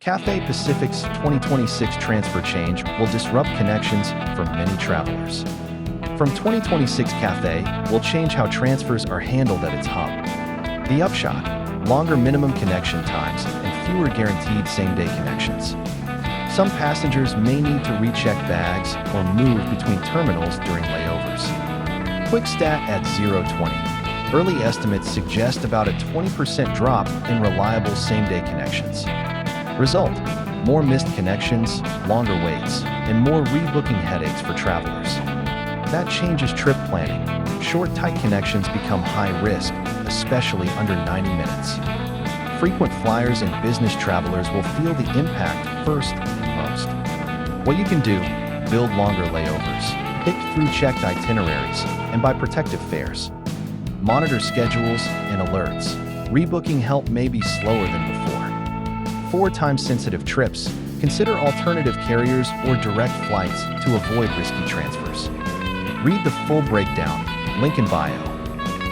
Cathay Pacific's 2026 transfer change will disrupt connections for many travelers. From 2026, Cathay will change how transfers are handled at its hub. The upshot: longer minimum connection times and fewer guaranteed same-day connections. Some passengers may need to recheck bags or move between terminals during layovers. Quick stat at 020. Early estimates suggest about a 20% drop in reliable same-day connections. Result: more missed connections, longer waits, and more rebooking headaches for travelers. That changes trip planning. Short, tight connections become high risk, especially under 90 minutes. Frequent flyers and business travelers will feel the impact first and most. What you can do: build longer layovers, pick through checked itineraries, and buy protective fares. Monitor schedules and alerts. Rebooking help may be slower than before. For time-sensitive trips, consider alternative carriers or direct flights to avoid risky transfers. Read the full breakdown, link in bio.